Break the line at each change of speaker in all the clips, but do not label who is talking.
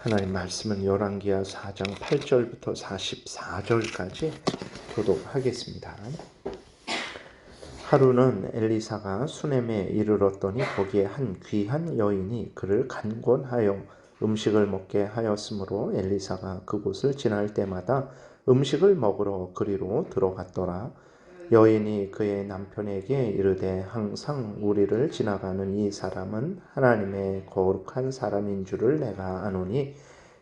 하나님 말씀은 열왕기하 4장 8절부터 44절까지 교독하겠습니다. 하루는 엘리사가 수넴에 이르렀더니 거기에 한 귀한 여인이 그를 간권하여 음식을 먹게 하였으므로 엘리사가 그곳을 지날 때마다 음식을 먹으러 그리로 들어갔더라. 여인이 그의 남편에게 이르되 항상 우리를 지나가는 이 사람은 하나님의 거룩한 사람인 줄을 내가 아노니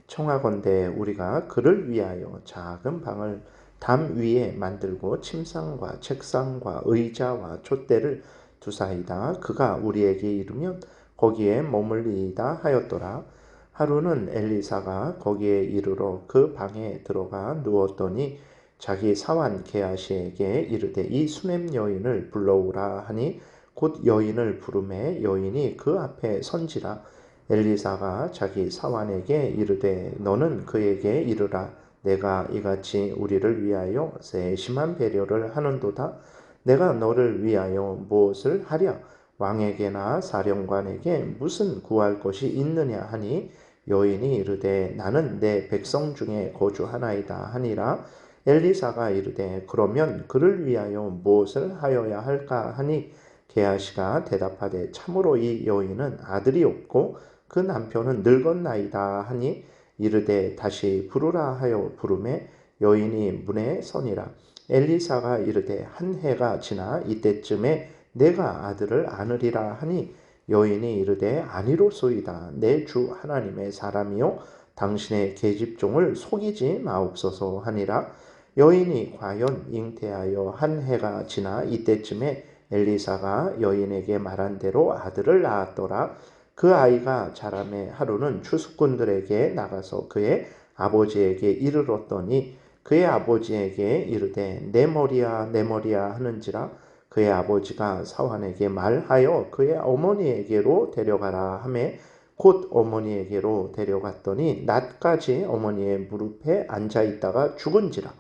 청하건대 우리가 그를 위하여 작은 방을 담 위에 만들고 침상과 책상과 의자와 촛대를 두사이다. 그가 우리에게 이르면 거기에 머물리이다 하였더라. 하루는 엘리사가 거기에 이르러 그 방에 들어가 누웠더니 자기 사환 게하시에게 이르되 이 수넴 여인을 불러오라 하니 곧 여인을 부르매 여인이 그 앞에 선지라. 엘리사가 자기 사환에게 이르되 너는 그에게 이르라. 내가 이같이 우리를 위하여 세심한 배려를 하는도다. 내가 너를 위하여 무엇을 하랴? 왕에게나 사령관에게 무슨 구할 것이 있느냐 하니 여인이 이르되 나는 내 백성 중에 거주하나이다 하니라. 엘리사가 이르되 그러면 그를 위하여 무엇을 하여야 할까 하니 게하시가 대답하되 참으로 이 여인은 아들이 없고 그 남편은 늙었나이다 하니 이르되 다시 부르라 하여 부르매 여인이 문에 서니라. 엘리사가 이르되 한 해가 지나 이때쯤에 내가 아들을 안으리라 하니 여인이 이르되 아니로소이다. 내 주 하나님의 사람이요 당신의 계집종을 속이지 마옵소서 하니라. 여인이 과연 잉태하여 한 해가 지나 이때쯤에 엘리사가 여인에게 말한 대로 아들을 낳았더라. 그 아이가 자라매 하루는 추수꾼들에게 나가서 그의 아버지에게 이르렀더니 그의 아버지에게 이르되 내 머리야 내 머리야 하는지라. 그의 아버지가 사환에게 말하여 그의 어머니에게로 데려가라 하매 곧 어머니에게로 데려갔더니 낮까지 어머니의 무릎에 앉아있다가 죽은지라.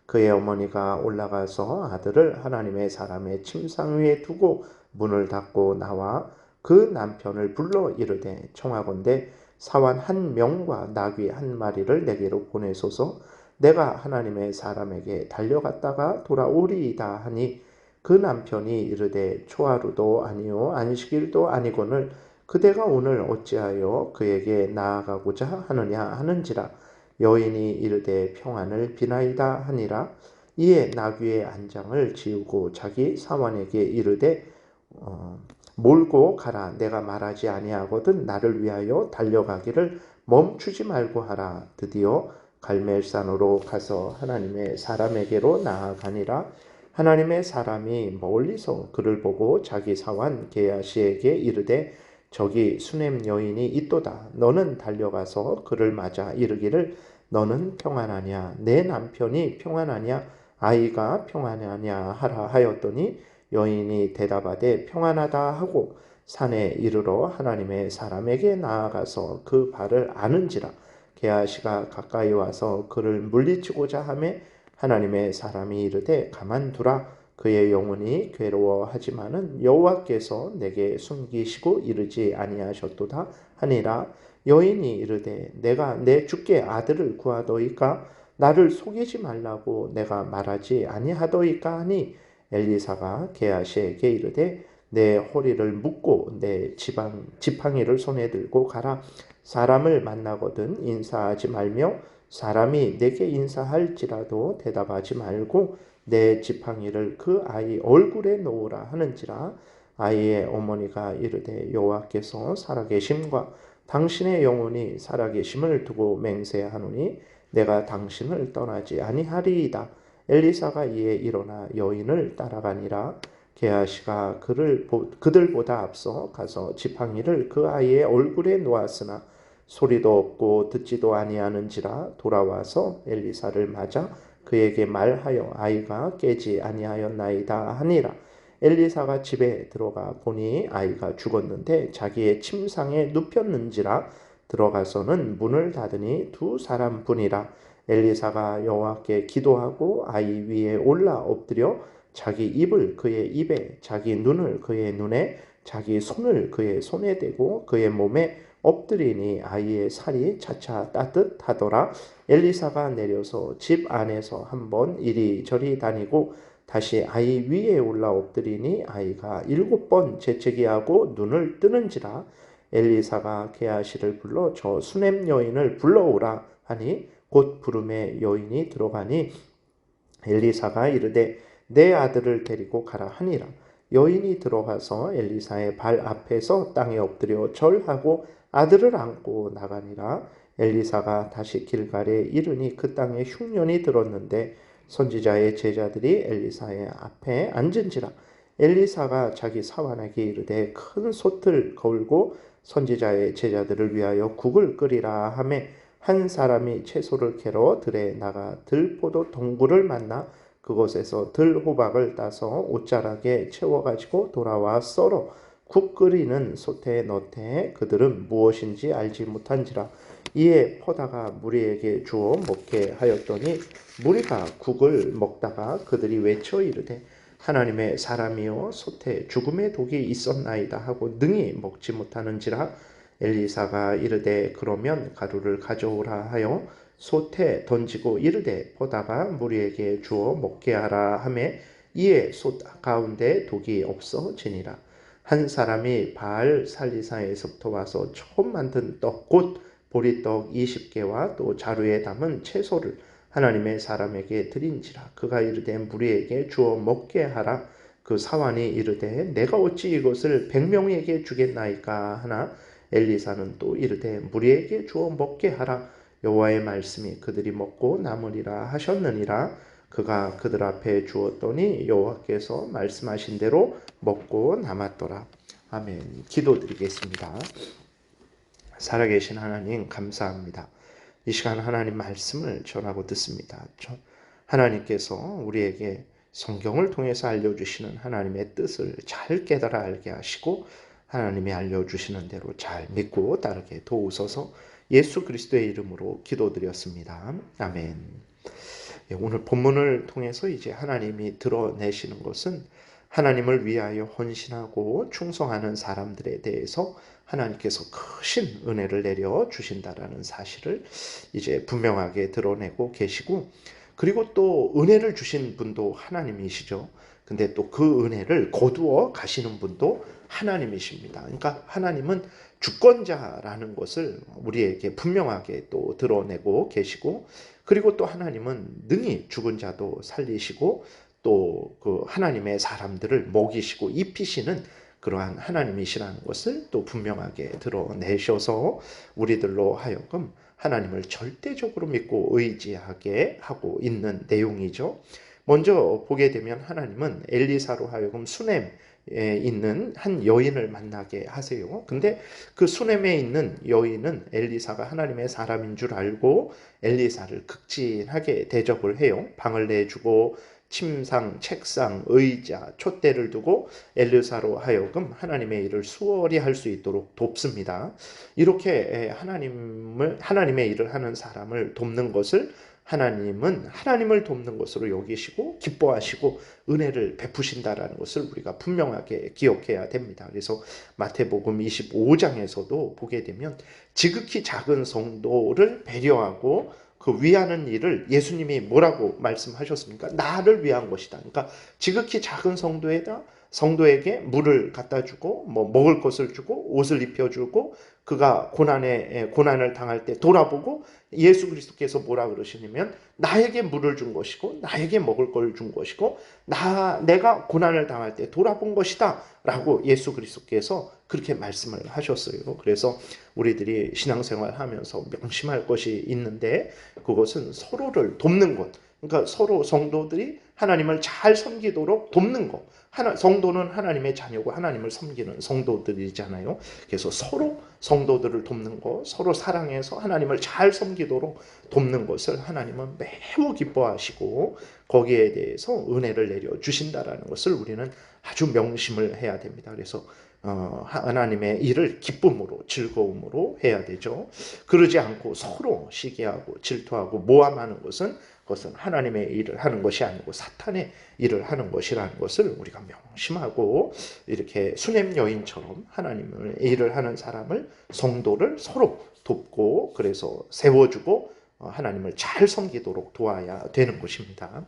그의 어머니가 올라가서 아들을 하나님의 사람의 침상 위에 두고 문을 닫고 나와 그 남편을 불러 이르되 청하건대 사환 한 명과 나귀 한 마리를 내게로 보내소서. 내가 하나님의 사람에게 달려갔다가 돌아오리이다 하니 그 남편이 이르되 초하루도 아니요 안식일도 아니거늘 그대가 오늘 어찌하여 그에게 나아가고자 하느냐 하는지라. 여인이 이르되 평안을 비나이다 하니라. 이에 나귀의 안장을 지우고 자기 사환에게 이르되 몰고 가라. 내가 말하지 아니하거든 나를 위하여 달려가기를 멈추지 말고 하라. 드디어 갈멜산으로 가서 하나님의 사람에게로 나아가니라. 하나님의 사람이 멀리서 그를 보고 자기 사환 게하시에게 이르되 저기 수넴 여인이 있도다. 너는 달려가서 그를 맞아 이르기를 너는 평안하냐? 내 남편이 평안하냐? 아이가 평안하냐? 하라 하였더니 여인이 대답하되 평안하다 하고 산에 이르러 하나님의 사람에게 나아가서 그 발을 아는지라. 게하시가 가까이 와서 그를 물리치고자 하매 하나님의 사람이 이르되 가만두라. 그의 영혼이 괴로워하지만은 여호와께서 내게 숨기시고 이르지 아니하셨도다 하니라. 여인이 이르되 내가 내 주께 아들을 구하더이까? 나를 속이지 말라고 내가 말하지 아니하더이까 하니 엘리사가 게하시에게 이르되 내 허리를 묶고 내 지팡이를 손에 들고 가라. 사람을 만나거든 인사하지 말며 사람이 내게 인사할지라도 대답하지 말고 내 지팡이를 그 아이 얼굴에 놓으라 하는지라. 아이의 어머니가 이르되 여호와께서 살아계심과 당신의 영혼이 살아계심을 두고 맹세하노니 내가 당신을 떠나지 아니하리이다. 엘리사가 이에 일어나 여인을 따라가니라. 게하시가 그들보다 앞서 가서 지팡이를 그 아이의 얼굴에 놓았으나 소리도 없고 듣지도 아니하는지라. 돌아와서 엘리사를 맞아 그에게 말하여 아이가 깨지 아니하였나이다 하니라. 엘리사가 집에 들어가 보니 아이가 죽었는데 자기의 침상에 눕혔는지라. 들어가서는 문을 닫으니 두 사람뿐이라. 엘리사가 여호와께 기도하고 아이 위에 올라 엎드려 자기 입을 그의 입에 자기 눈을 그의 눈에 자기 손을 그의 손에 대고 그의 몸에 엎드리니 아이의 살이 차차 따뜻하더라. 엘리사가 내려서 집 안에서 한번 이리저리 다니고 다시 아이 위에 올라 엎드리니 아이가 7번 재채기하고 눈을 뜨는지라. 엘리사가 게하시를 불러 저 수넴 여인을 불러오라 하니 곧 부름에 여인이 들어가니 엘리사가 이르되 내 아들을 데리고 가라 하니라. 여인이 들어가서 엘리사의 발 앞에서 땅에 엎드려 절하고 아들을 안고 나가니라. 엘리사가 다시 길갈에 이르니 그 땅에 흉년이 들었는데 선지자의 제자들이 엘리사의 앞에 앉은지라. 엘리사가 자기 사환에게 이르되 큰 솥을 거울고 선지자의 제자들을 위하여 국을 끓이라 하매 한 사람이 채소를 캐러 들에 나가 들포도 동굴을 만나 그곳에서 들호박을 따서 옷자락에 채워가지고 돌아와 썰어 국 끓이는 솥에 넣되 그들은 무엇인지 알지 못한지라. 이에 포다가 무리에게 주어 먹게 하였더니 무리가 국을 먹다가 그들이 외쳐 이르되 하나님의 사람이여 솥에 죽음의 독이 있었나이다 하고 능히 먹지 못하는지라. 엘리사가 이르되 그러면 가루를 가져오라 하여 솥에 던지고 이르되 포다가 무리에게 주어 먹게 하라 하매 이에 솥 가운데 독이 없어지니라. 한 사람이 바알 살리사에서부터 와서 처음 만든 떡 곧 보리떡 20개와 또 자루에 담은 채소를 하나님의 사람에게 드린지라. 그가 이르되 무리에게 주어 먹게 하라. 그 사환이 이르되 내가 어찌 이것을 100명에게 주겠나이까 하나 엘리사는 또 이르되 무리에게 주어 먹게 하라. 여호와의 말씀이 그들이 먹고 남으리라 하셨느니라. 그가 그들 앞에 주었더니 여호와께서 말씀하신 대로 먹고 남았더라. 아멘. 기도드리겠습니다. 살아계신 하나님 감사합니다. 이 시간 하나님 말씀을 전하고 듣습니다. 하나님께서 우리에게 성경을 통해서 알려주시는 하나님의 뜻을 잘 깨달아 알게 하시고 하나님이 알려주시는 대로 잘 믿고 따르게 도우소서. 예수 그리스도의 이름으로 기도드렸습니다. 아멘. 오늘 본문을 통해서 이제 하나님이 드러내시는 것은 하나님을 위하여 헌신하고 충성하는 사람들에 대해서 하나님께서 크신 은혜를 내려 주신다라는 사실을 이제 분명하게 드러내고 계시고, 그리고 또 은혜를 주신 분도 하나님이시죠. 근데 또 그 은혜를 거두어 가시는 분도 하나님이십니다. 그러니까 하나님은 주권자라는 것을 우리에게 분명하게 또 드러내고 계시고, 그리고 또 하나님은 능히 죽은 자도 살리시고 또 그 하나님의 사람들을 먹이시고 입히시는 그러한 하나님이시라는 것을 또 분명하게 드러내셔서 우리들로 하여금 하나님을 절대적으로 믿고 의지하게 하고 있는 내용이죠. 먼저 보게 되면 하나님은 엘리사로 하여금 수넴에 있는 한 여인을 만나게 하세요. 근데 그 수넴에 있는 여인은 엘리사가 하나님의 사람인 줄 알고 엘리사를 극진하게 대접을 해요. 방을 내주고 침상, 책상, 의자, 촛대를 두고 엘리사로 하여금 하나님의 일을 수월히 할 수 있도록 돕습니다. 이렇게 하나님의 일을 하는 사람을 돕는 것을 하나님은 하나님을 돕는 것으로 여기시고 기뻐하시고 은혜를 베푸신다라는 것을 우리가 분명하게 기억해야 됩니다. 그래서 마태복음 25장에서도 보게 되면 지극히 작은 성도를 배려하고 그 위하는 일을 예수님이 뭐라고 말씀하셨습니까? 나를 위한 것이다. 그러니까 지극히 작은 성도에게 물을 갖다 주고 먹을 것을 주고 옷을 입혀주고 그가 고난을 당할 때 돌아보고 예수 그리스도께서 뭐라 그러시냐면 나에게 물을 준 것이고 나에게 먹을 걸 준 것이고 내가 고난을 당할 때 돌아본 것이다 라고 예수 그리스도께서 그렇게 말씀을 하셨어요. 그래서 우리들이 신앙생활 하면서 명심할 것이 있는데 그것은 서로를 돕는 것, 그러니까 서로 성도들이 하나님을 잘 섬기도록 돕는 것. 성도는 하나님의 자녀고 하나님을 섬기는 성도들이잖아요. 그래서 서로 성도들을 돕는 것, 서로 사랑해서 하나님을 잘 섬기도록 돕는 것을 하나님은 매우 기뻐하시고 거기에 대해서 은혜를 내려 주신다라는 것을 우리는 아주 명심을 해야 됩니다. 그래서 하나님의 일을 기쁨으로 즐거움으로 해야 되죠. 그러지 않고 서로 시기하고 질투하고 모함하는 것은 그것은 하나님의 일을 하는 것이 아니고 사탄의 일을 하는 것이라는 것을 우리가 명심하고 이렇게 수냄 여인처럼 하나님의 일을 하는 사람을 성도를 서로 돕고 그래서 세워주고 하나님을 잘 섬기도록 도와야 되는 것입니다.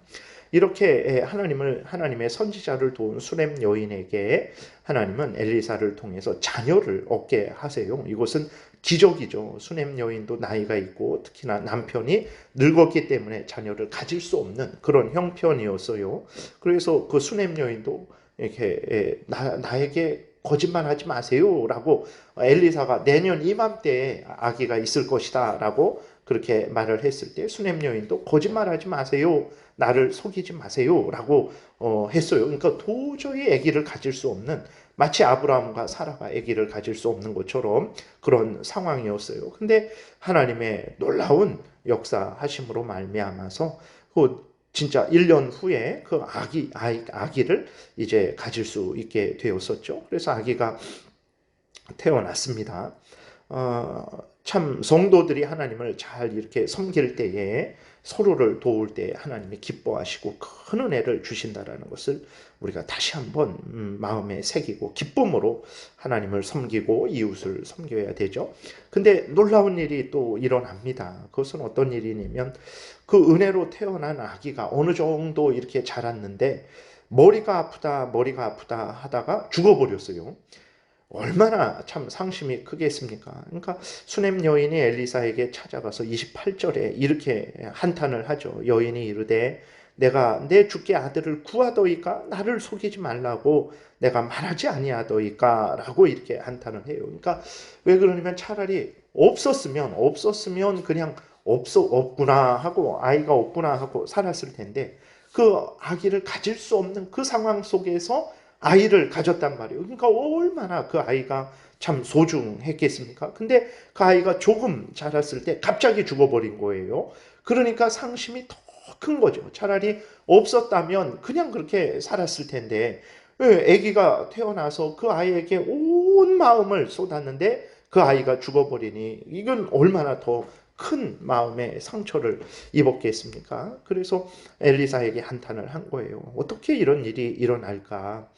이렇게 하나님의 선지자를 도운 수냄 여인에게 하나님은 엘리사를 통해서 자녀를 얻게 하세요. 이것은 기적이죠. 수냄 여인도 나이가 있고 특히나 남편이 늙었기 때문에 자녀를 가질 수 없는 그런 형편이었어요. 그래서 그 수냄 여인도 이렇게 나에게 거짓말하지 마세요라고 엘리사가 내년 이맘때에 아기가 있을 것이다라고 그렇게 말을 했을 때 수냄 여인도 거짓말하지 마세요. 나를 속이지 마세요라고 했어요. 그러니까 도저히 아기를 가질 수 없는 마치 아브라함과 사라가 아기를 가질 수 없는 것처럼 그런 상황이었어요. 근데 하나님의 놀라운 역사하심으로 말미암아서 진짜 1년 후에 그 아기를 이제 가질 수 있게 되었었죠. 그래서 아기가 태어났습니다. 참 성도들이 하나님을 잘 이렇게 섬길 때에 서로를 도울 때 하나님이 기뻐하시고 큰 은혜를 주신다라는 것을 우리가 다시 한번 마음에 새기고 기쁨으로 하나님을 섬기고 이웃을 섬겨야 되죠. 근데 놀라운 일이 또 일어납니다. 그것은 어떤 일이냐면 그 은혜로 태어난 아기가 어느 정도 이렇게 자랐는데 머리가 아프다 하다가 죽어버렸어요. 얼마나 참 상심이 크겠습니까? 그러니까 수냄 여인이 엘리사에게 찾아가서 28절에 이렇게 한탄을 하죠. 여인이 이르되 내가 내 주께 아들을 구하더이까 나를 속이지 말라고 내가 말하지 아니하더이까 라고 이렇게 한탄을 해요. 그러니까 왜 그러냐면 차라리 없었으면 그냥 없구나 하고 아이가 없구나 하고 살았을 텐데 그 아기를 가질 수 없는 그 상황 속에서 아이를 가졌단 말이에요. 그러니까 얼마나 그 아이가 참 소중했겠습니까? 근데 그 아이가 조금 자랐을 때 갑자기 죽어버린 거예요. 그러니까 상심이 더 큰 거죠. 차라리 없었다면 그냥 그렇게 살았을 텐데 아기가 태어나서 그 아이에게 온 마음을 쏟았는데 그 아이가 죽어버리니 이건 얼마나 더 큰 마음의 상처를 입었겠습니까? 그래서 엘리사에게 한탄을 한 거예요. 어떻게 이런 일이 일어날까?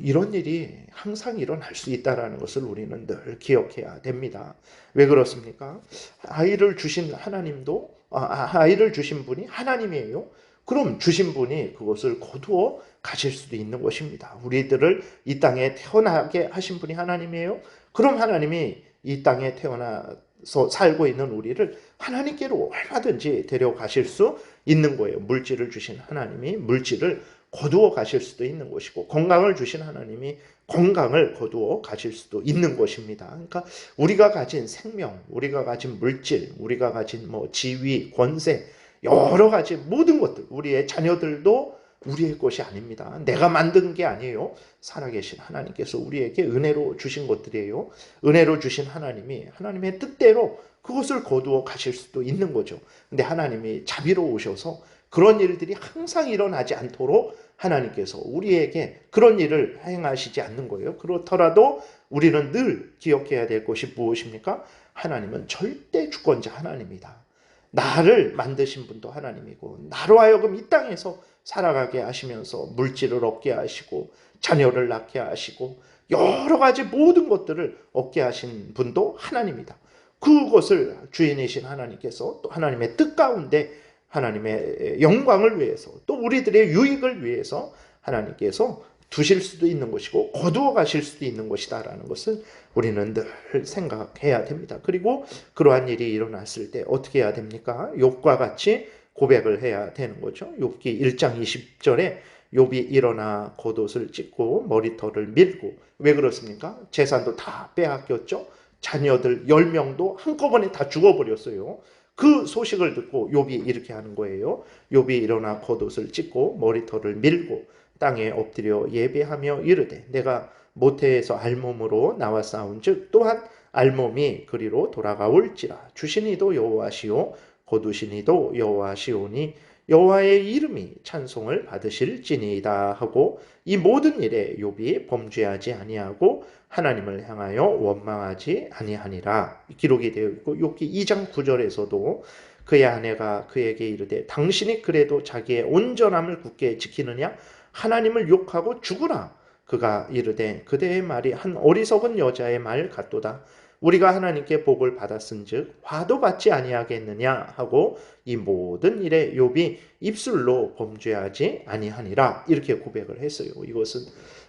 이런 일이 항상 일어날 수 있다는 것을 우리는 늘 기억해야 됩니다. 왜 그렇습니까? 아이를 주신 하나님도 아이를 주신 분이 하나님이에요. 그럼 주신 분이 그것을 거두어 가실 수도 있는 것입니다. 우리들을 이 땅에 태어나게 하신 분이 하나님이에요. 그럼 하나님이 이 땅에 태어나서 살고 있는 우리를 하나님께로 얼마든지 데려가실 수 있는 거예요. 물질을 주신 하나님이 물질을 거두어 가실 수도 있는 것이고 건강을 주신 하나님이 건강을 거두어 가실 수도 있는 것입니다. 그러니까 우리가 가진 생명, 우리가 가진 물질, 우리가 가진 지위, 권세 여러 가지 모든 것들 우리의 자녀들도 우리의 것이 아닙니다. 내가 만든 게 아니에요. 살아계신 하나님께서 우리에게 은혜로 주신 것들이에요. 은혜로 주신 하나님이 하나님의 뜻대로 그것을 거두어 가실 수도 있는 거죠. 근데 하나님이 자비로우셔서 그런 일들이 항상 일어나지 않도록 하나님께서 우리에게 그런 일을 행하시지 않는 거예요. 그렇더라도 우리는 늘 기억해야 될 것이 무엇입니까? 하나님은 절대 주권자 하나님이다. 나를 만드신 분도 하나님이고 나로 하여금 이 땅에서 살아가게 하시면서 물질을 얻게 하시고 자녀를 낳게 하시고 여러 가지 모든 것들을 얻게 하신 분도 하나님이다. 그것을 주인이신 하나님께서 또 하나님의 뜻 가운데 하나님의 영광을 위해서 또 우리들의 유익을 위해서 하나님께서 두실 수도 있는 것이고 거두어 가실 수도 있는 것이다라는 것을 우리는 늘 생각해야 됩니다. 그리고 그러한 일이 일어났을 때 어떻게 해야 됩니까? 욥과 같이 고백을 해야 되는 거죠. 욥기 1장 20절에 욥이 일어나 겉옷을 찢고 머리털을 밀고 왜 그렇습니까? 재산도 다 빼앗겼죠. 자녀들 10명도 한꺼번에 다 죽어버렸어요. 그 소식을 듣고 욥이 이렇게 하는 거예요. 욥이 일어나 겉옷을 찢고 머리털을 밀고 땅에 엎드려 예배하며 이르되 내가 모태에서 알몸으로 나와 싸운즉 또한 알몸이 그리로 돌아가올지라 주신 이도 여호와시오 거두신 이도 여호와시오니 여호와의 이름이 찬송을 받으실지니이다 하고 이 모든 일에 욥이 범죄하지 아니하고 하나님을 향하여 원망하지 아니하니라 기록이 되어 있고 욥기 2장 9절에서도 그의 아내가 그에게 이르되 당신이 그래도 자기의 온전함을 굳게 지키느냐? 하나님을 욕하고 죽으라. 그가 이르되 그대의 말이 한 어리석은 여자의 말 같도다. 우리가 하나님께 복을 받았은즉 화도 받지 아니하겠느냐 하고 이 모든 일에 욥이 입술로 범죄하지 아니하니라. 이렇게 고백을 했어요. 이것은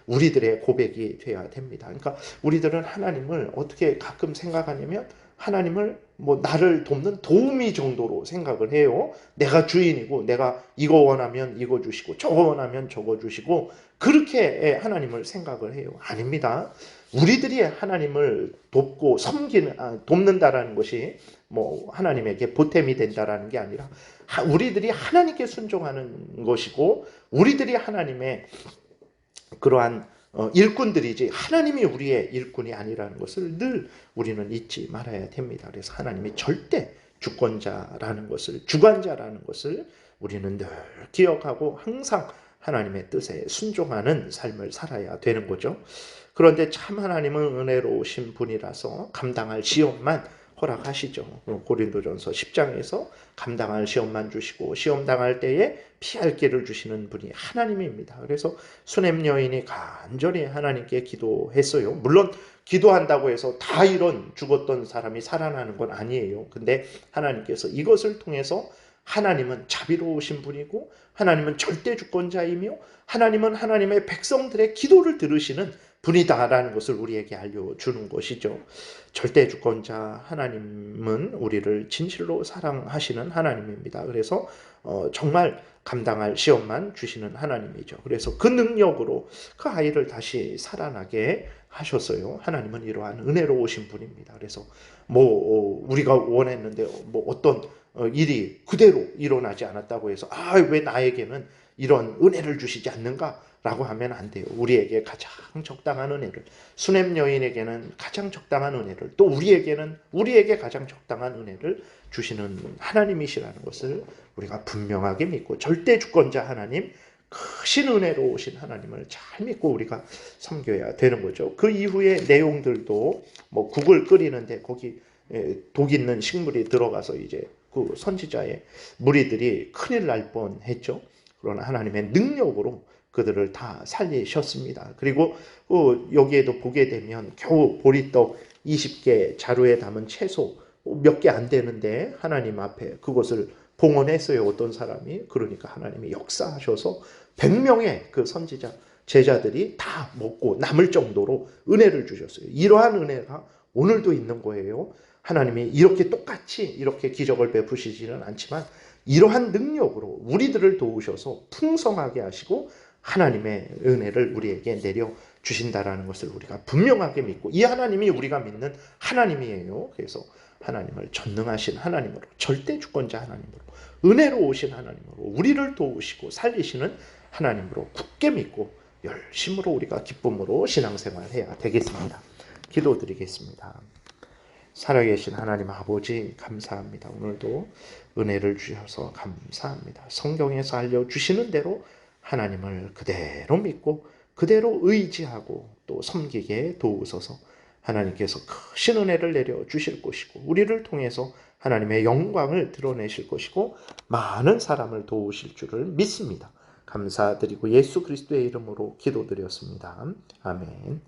우리들의 고백이 되어야 됩니다. 그러니까 우리들은 하나님을 어떻게 가끔 생각하냐면 하나님을 나를 돕는 도우미 정도로 생각을 해요. 내가 주인이고 내가 이거 원하면 이거 주시고 저거 원하면 저거 주시고 그렇게 하나님을 생각을 해요. 아닙니다. 우리들이 하나님을 돕고 돕는다라는 것이 하나님에게 보탬이 된다라는 게 아니라 우리들이 하나님께 순종하는 것이고 우리들이 하나님의 그러한 일꾼들이지 하나님이 우리의 일꾼이 아니라는 것을 늘 우리는 잊지 말아야 됩니다. 그래서 하나님이 절대 주권자라는 것을, 주관자라는 것을 우리는 늘 기억하고 항상 하나님의 뜻에 순종하는 삶을 살아야 되는 거죠. 그런데 참 하나님은 은혜로우신 분이라서 감당할 시험만 허락하시죠. 고린도전서 10장에서 감당할 시험만 주시고 시험 당할 때에 피할 길을 주시는 분이 하나님입니다. 그래서 수냄 여인이 간절히 하나님께 기도했어요. 물론 기도한다고 해서 다 이런 죽었던 사람이 살아나는 건 아니에요. 근데 하나님께서 이것을 통해서 하나님은 자비로우신 분이고 하나님은 절대 주권자이며 하나님은 하나님의 백성들의 기도를 들으시는 분이다라는 것을 우리에게 알려주는 것이죠. 절대 주권자 하나님은 우리를 진실로 사랑하시는 하나님입니다. 그래서 정말 감당할 시험만 주시는 하나님이죠. 그래서 그 능력으로 그 아이를 다시 살아나게 하셨어요. 하나님은 이러한 은혜로우신 분입니다. 그래서 우리가 원했는데 어떤 일이 그대로 일어나지 않았다고 해서 왜 나에게는 이런 은혜를 주시지 않는가? 라고 하면 안 돼요. 우리에게 가장 적당한 은혜를, 수냄 여인에게는 가장 적당한 은혜를, 또 우리에게 가장 적당한 은혜를 주시는 하나님이시라는 것을 우리가 분명하게 믿고 절대 주권자 하나님, 크신 은혜로우신 하나님을 잘 믿고 우리가 섬겨야 되는 거죠. 그 이후의 내용들도 국을 끓이는데 거기 독 있는 식물이 들어가서 이제 그 선지자의 무리들이 큰일 날 뻔했죠. 그러나 하나님의 능력으로 그들을 다 살리셨습니다. 그리고 여기에도 보게 되면 겨우 보리떡 20개 자루에 담은 채소 몇 개 안 되는데 하나님 앞에 그것을 봉헌했어요. 어떤 사람이. 그러니까 하나님이 역사하셔서 100명의 그 선지자 제자들이 다 먹고 남을 정도로 은혜를 주셨어요. 이러한 은혜가 오늘도 있는 거예요. 하나님이 이렇게 똑같이 이렇게 기적을 베푸시지는 않지만 이러한 능력으로 우리들을 도우셔서 풍성하게 하시고 하나님의 은혜를 우리에게 내려 주신다라는 것을 우리가 분명하게 믿고 이 하나님이 우리가 믿는 하나님이에요. 그래서 하나님을 전능하신 하나님으로, 절대 주권자 하나님으로, 은혜로우신 하나님으로 우리를 도우시고 살리시는 하나님으로 굳게 믿고 열심으로 우리가 기쁨으로 신앙생활해야 되겠습니다. 기도드리겠습니다. 살아계신 하나님 아버지 감사합니다. 오늘도 은혜를 주셔서 감사합니다. 성경에서 알려주시는 대로 하나님을 그대로 믿고 그대로 의지하고 또 섬기게 도우소서. 하나님께서 크신 은혜를 내려주실 것이고 우리를 통해서 하나님의 영광을 드러내실 것이고 많은 사람을 도우실 줄을 믿습니다. 감사드리고 예수 그리스도의 이름으로 기도드렸습니다. 아멘.